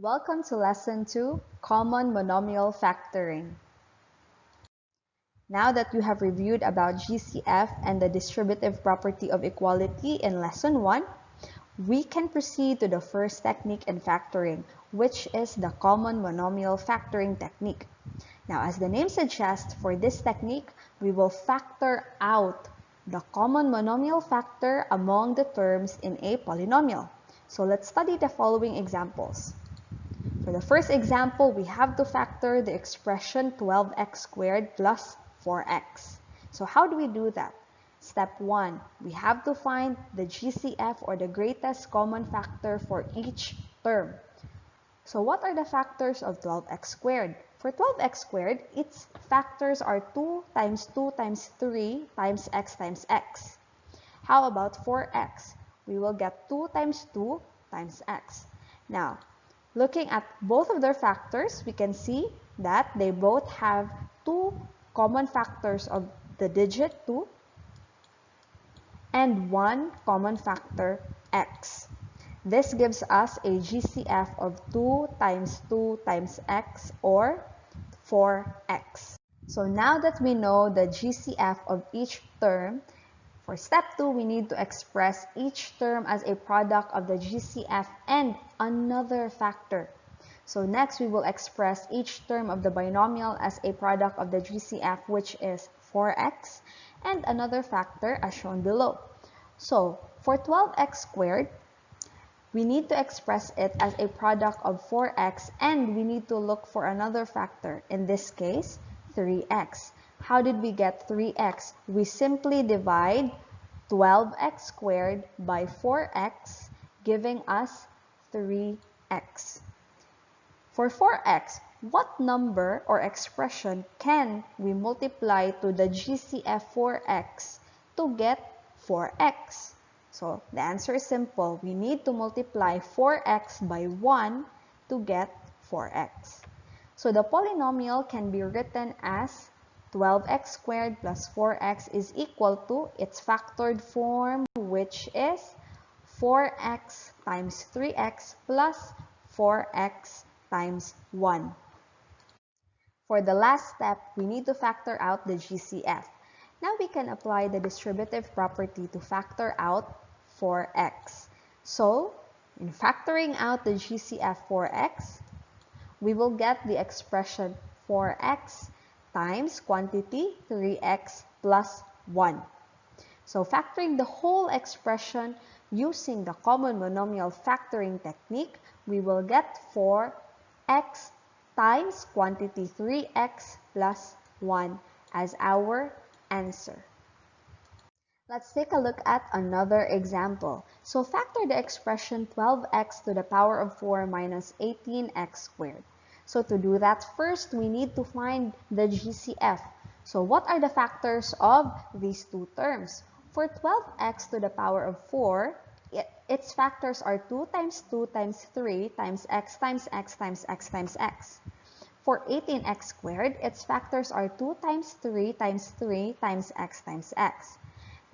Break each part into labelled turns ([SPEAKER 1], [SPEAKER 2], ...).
[SPEAKER 1] Welcome to Lesson 2, Common Monomial Factoring. Now that you have reviewed about GCF and the distributive property of equality in Lesson 1, we can proceed to the first technique in factoring, which is the common monomial factoring technique. Now, as the name suggests, for this technique, we will factor out the common monomial factor among the terms in a polynomial. So let's study the following examples. For the first example, we have to factor the expression 12x squared plus 4x. So how do we do that? Step 1, we have to find the GCF or the greatest common factor for each term. So what are the factors of 12x squared? For 12x squared, its factors are 2 times 2 times 3 times x. How about 4x? We will get 2 times 2 times x. Now, looking at both of their factors, we can see that they both have two common factors of the digit 2 and one common factor x. This gives us a GCF of 2 times 2 times x or 4x. So now that we know the GCF of each term, for step 2, we need to express each term as a product of the GCF and another factor. So next, we will express each term of the binomial as a product of the GCF, which is 4x, and another factor as shown below. So for 12x squared, we need to express it as a product of 4x, and we need to look for another factor, in this case, 3x. How did we get 3x? We simply divide 12x squared by 4x, giving us 3x. For 4x, what number or expression can we multiply to the GCF 4x to get 4x? So the answer is simple. We need to multiply 4x by 1 to get 4x. So the polynomial can be written as 12x squared plus 4x is equal to its factored form, which is 4x times 3x plus 4x times 1. For the last step, we need to factor out the GCF. Now we can apply the distributive property to factor out 4x. So, in factoring out the GCF 4x, we will get the expression 4x times quantity 3x plus 1. So factoring the whole expression using the common monomial factoring technique, we will get 4x times quantity 3x plus 1 as our answer. Let's take a look at another example. So factor the expression 12x to the power of 4 minus 18x squared. So to do that, first we need to find the GCF. So what are the factors of these two terms? For 12x to the power of 4, its factors are 2 times 2 times 3 times x times x times x times x. For 18x squared, its factors are 2 times 3 times 3 times x times x.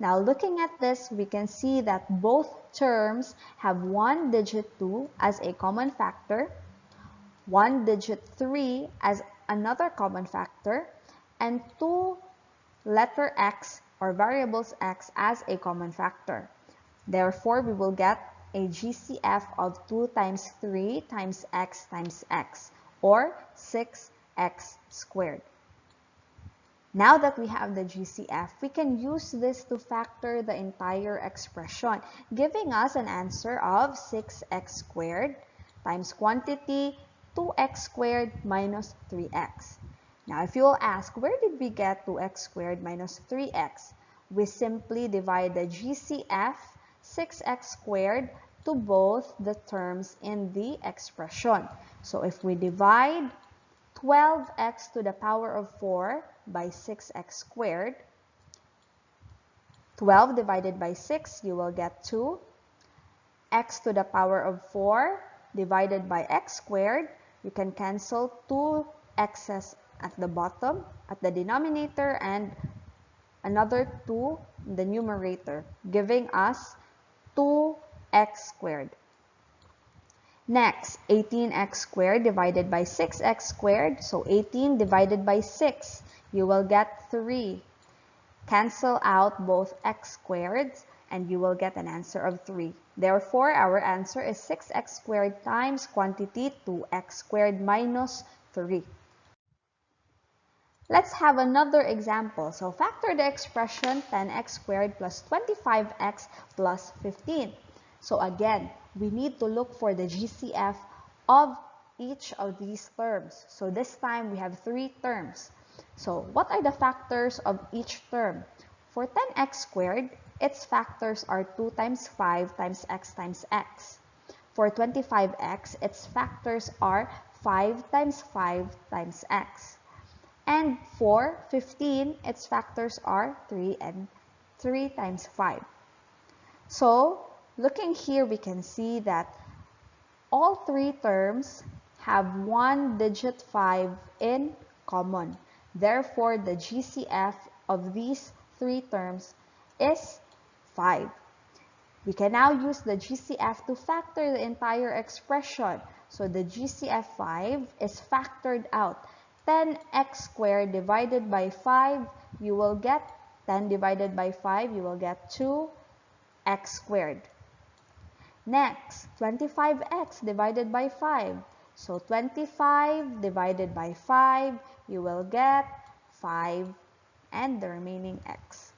[SPEAKER 1] Now looking at this, we can see that both terms have one digit 2 as a common factor, one digit 3 as another common factor, and two letter x or variables x as a common factor. Therefore, we will get a GCF of 2 times 3 times x, or 6x squared. Now that we have the GCF, we can use this to factor the entire expression, giving us an answer of 6x squared times quantity 2x squared minus 3x. Now, if you will ask, where did we get 2x squared minus 3x? We simply divide the GCF 6x squared to both the terms in the expression. So if we divide 12x to the power of 4 by 6x squared, 12 divided by 6, you will get 2. X to the power of 4 divided by x squared, you can cancel 2 x's at the bottom, at the denominator, and another 2 in the numerator, giving us 2x squared. Next, 18x squared divided by 6x squared. So 18 divided by 6, you will get 3. Cancel out both x squared and you will get an answer of 3. Therefore, our answer is 6x squared times quantity 2x squared minus 3. Let's have another example. So factor the expression 10x squared plus 25x plus 15. So again, we need to look for the GCF of each of these terms. So this time we have 3 terms. So what are the factors of each term? For 10x squared, its factors are 2 times 5 times x times x. For 25x, its factors are 5 times 5 times x. And for 15, its factors are 3 and 3 times 5. So, looking here, we can see that all 3 terms have 1 digit 5 in common. Therefore, the GCF of these 3 terms is 5. We can now use the GCF to factor the entire expression. So the GCF 5 is factored out. 10x squared divided by 5, you will get 10 divided by 5, you will get 2x squared. Next, 25x divided by 5. So 25 divided by 5, you will get 5 and the remaining x.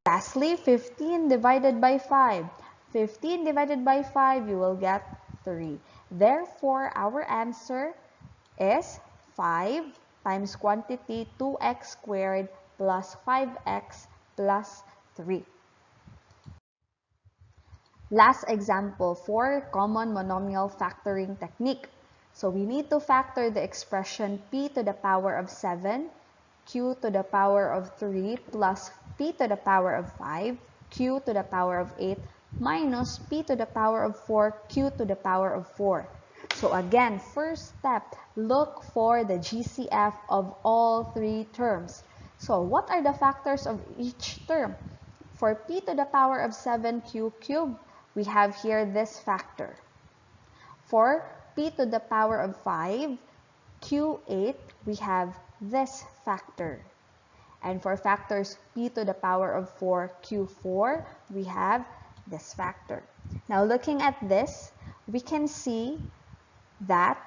[SPEAKER 1] Lastly, 15 divided by 5. 15 divided by 5, you will get 3. Therefore, our answer is 5 times quantity 2x squared plus 5x plus 3. Last example for common monomial factoring technique. So we need to factor the expression p to the power of 7, q to the power of 3 plus p to the power of 5, q to the power of 8 minus p to the power of 4, q to the power of 4. So again, first step, look for the GCF of all 3 terms. So what are the factors of each term? For p to the power of 7q cubed, we have here this factor. For p to the power of 5, q8, we have this factor. And for factors p to the power of 4, q4, we have this factor. Now looking at this, we can see that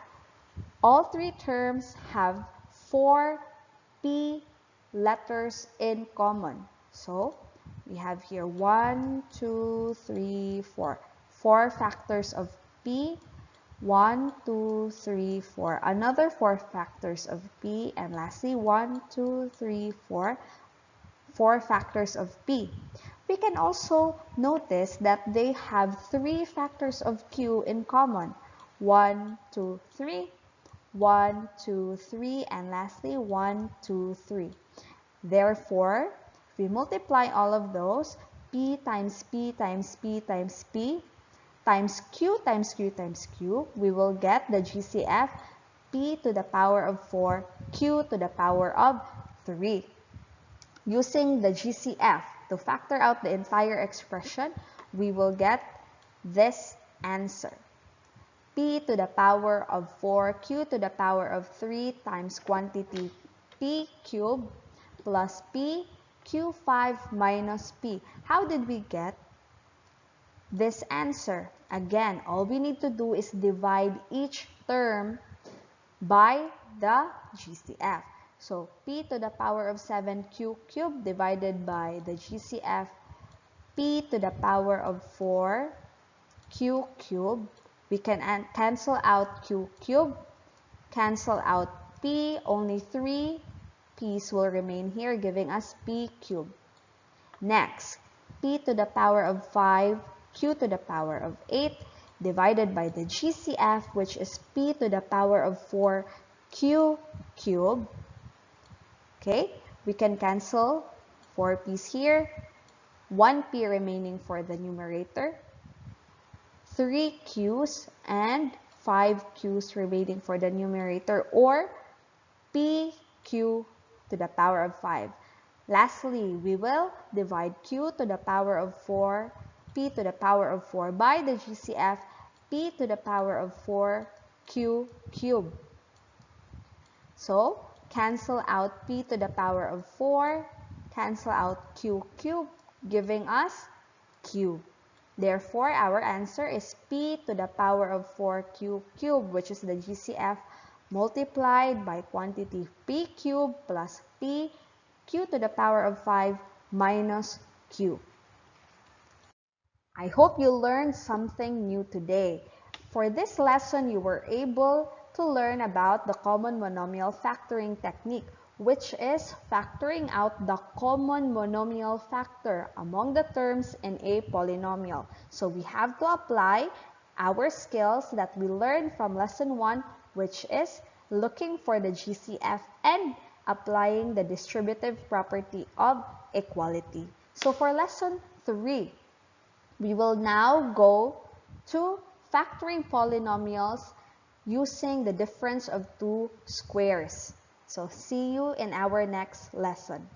[SPEAKER 1] all 3 terms have 4 p letters in common. So we have here 1, 2, 3, 4. 4 factors of p. 1, 2, 3, 4. Another 4 factors of p. And lastly, 1, 2, 3, 4. 4 factors of p. We can also notice that they have 3 factors of q in common. 1, 2, 3. 1, 2, 3. And lastly, 1, 2, 3. Therefore, if we multiply all of those, p times p times p times p times q times q times q, we will get the GCF p to the power of 4, q to the power of 3. Using the GCF to factor out the entire expression, we will get this answer. P to the power of 4, q to the power of 3 times quantity p cubed plus p q5 minus p. How did we get this answer? Again, all we need to do is divide each term by the GCF. So, p to the power of 7q cubed divided by the GCF p to the power of 4q cubed. We can cancel out q cubed, cancel out p, only 3 p's will remain here, giving us p cubed. Next, p to the power of 5, q to the power of 8, divided by the GCF, which is p to the power of 4, q cubed. Okay, we can cancel 4 p's here, 1 p remaining for the numerator, 3 q's and 5 q's remaining for the numerator, or p q to the power of 5. Lastly, we will divide q to the power of 4, p to the power of 4 by the GCF, p to the power of 4q cubed. So, cancel out p to the power of 4, cancel out q cubed, giving us q. Therefore, our answer is p to the power of 4q cubed, which is the GCF multiplied by quantity p cubed plus p q to the power of 5 minus q. I hope you learned something new today. For this lesson, you were able to learn about the common monomial factoring technique, which is factoring out the common monomial factor among the terms in a polynomial. So we have to apply our skills that we learned from lesson 1, which is looking for the GCF and applying the distributive property of equality. So for lesson 3, we will now go to factoring polynomials using the difference of two squares. So see you in our next lesson.